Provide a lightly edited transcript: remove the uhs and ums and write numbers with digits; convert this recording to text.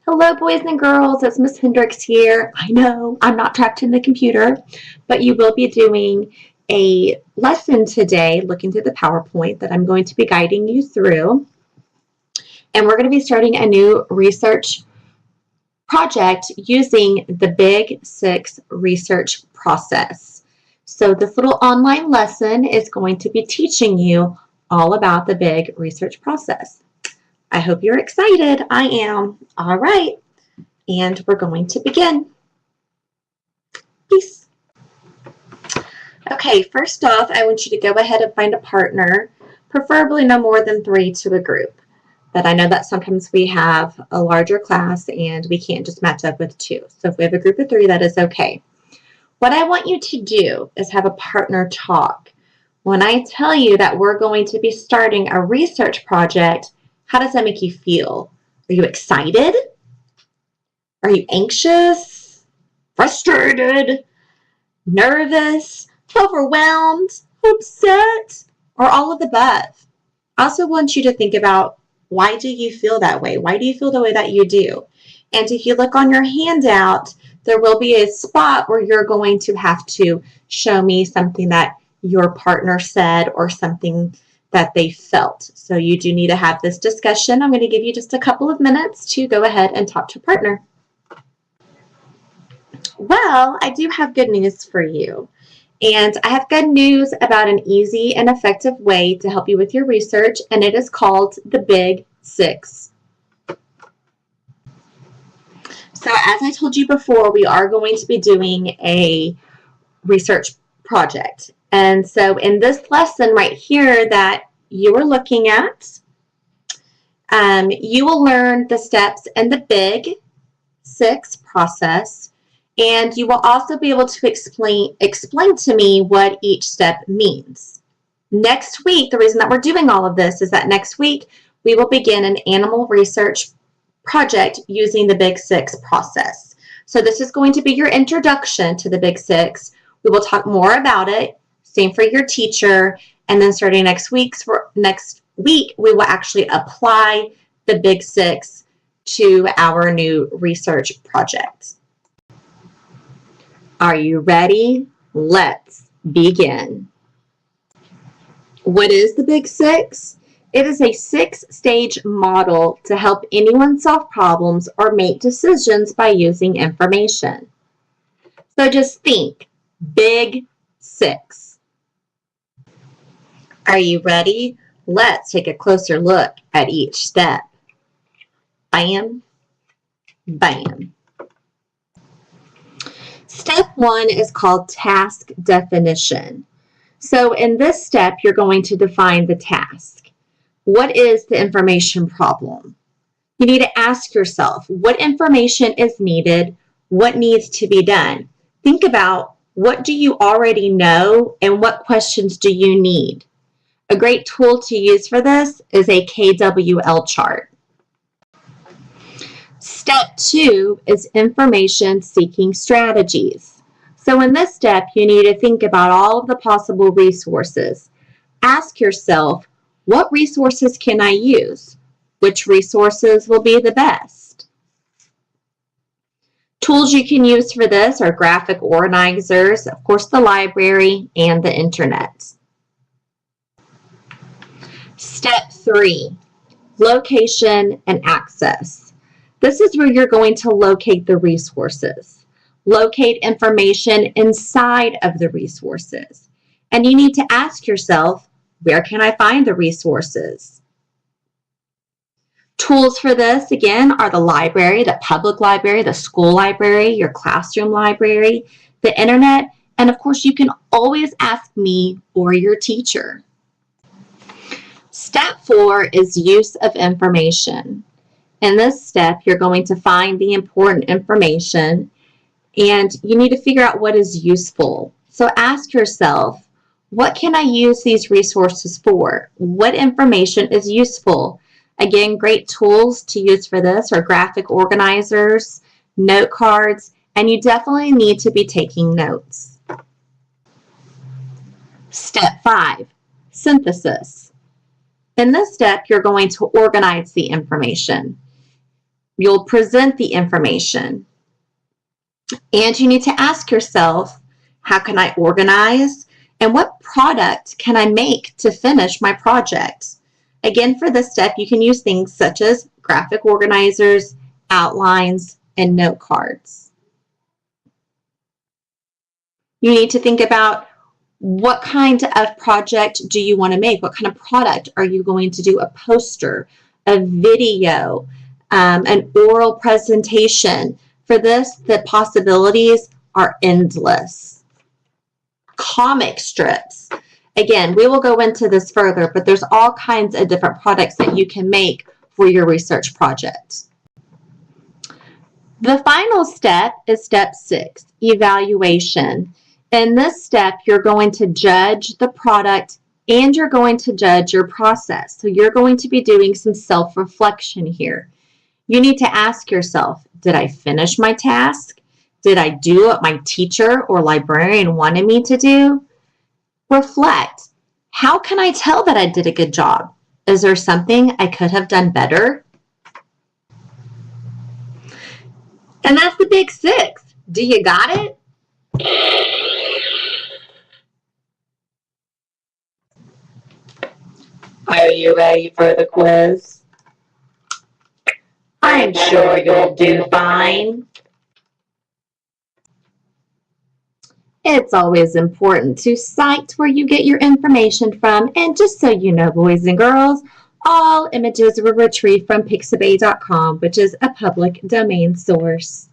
Hello, boys and girls. It's Miss Hendricks here. I know I'm not trapped in the computer, but you will be doing a lesson today looking through the PowerPoint that I'm going to be guiding you through. And we're going to be starting a new research project using the Big6 research process. So this little online lesson is going to be teaching you all about the Big research process. I hope you're excited. I am. All right. And we're going to begin. Peace. Okay, first off, I want you to go ahead and find a partner, preferably no more than 3 to a group. But I know that sometimes we have a larger class and we can't just match up with 2. So if we have a group of 3, that is okay. What I want you to do is have a partner talk. When I tell you that we're going to be starting a research project, how does that make you feel? Are you excited? Are you anxious? Frustrated? Nervous? Overwhelmed? Upset? Or all of the above? I also want you to think about, why do you feel that way? Why do you feel the way that you do? And if you look on your handout, there will be a spot where you're going to have to show me something that your partner said or something that they felt. So you do need to have this discussion. I'm going to give you just a couple of minutes to go ahead and talk to your partner. Well, I do have good news for you. And I have good news about an easy and effective way to help you with your research, and it is called the Big6. So as I told you before, we are going to be doing a research project. And so in this lesson right here that you are looking at, you will learn the steps in the Big6 process, and you will also be able to explain to me what each step means. Next week, the reason that we're doing all of this is that next week we will begin an animal research project using the Big6 process. So this is going to be your introduction to the Big6. We will talk more about it. Same for your teacher, and then starting next week, we will actually apply the Big6 to our new research project. Are you ready? Let's begin. What is the Big6? It is a 6-stage model to help anyone solve problems or make decisions by using information. So just think, Big6. Are you ready? Let's take a closer look at each step. Bam, bam. Step 1 is called task definition. So in this step, you're going to define the task. What is the information problem? You need to ask yourself, what information is needed? What needs to be done? Think about, what do you already know and what questions do you need? A great tool to use for this is a KWL chart. Step 2 is information seeking strategies. So in this step, you need to think about all of the possible resources. Ask yourself, what resources can I use? Which resources will be the best? Tools you can use for this are graphic organizers, of course the library, and the internet. Step 3, location and access. This is where you're going to locate the resources. Locate information inside of the resources. And you need to ask yourself, where can I find the resources? Tools for this, again, are the library, the public library, the school library, your classroom library, the internet, and of course you can always ask me or your teacher. Step 4 is use of information. In this step, you're going to find the important information and you need to figure out what is useful. So ask yourself, what can I use these resources for? What information is useful? Again, great tools to use for this are graphic organizers, note cards, and you definitely need to be taking notes. Step 5, synthesis. In this step, you're going to organize the information. You'll present the information. And you need to ask yourself, how can I organize? And what product can I make to finish my project? Again, for this step, you can use things such as graphic organizers, outlines, and note cards. You need to think about what kind of project do you want to make? What kind of product are you going to do? A poster, a video, an oral presentation. For this, the possibilities are endless. Comic strips. Again, we will go into this further, but there's all kinds of different products that you can make for your research project. The final step is step 6, evaluation. In this step, you're going to judge the product and you're going to judge your process. So you're going to be doing some self-reflection here. You need to ask yourself, did I finish my task? Did I do what my teacher or librarian wanted me to do? Reflect. How can I tell that I did a good job? Is there something I could have done better? And that's the Big 6. Do you got it? Are you ready for the quiz? I'm sure you'll do fine. It's always important to cite where you get your information from, and just so you know, boys and girls, all images were retrieved from pixabay.com, which is a public domain source.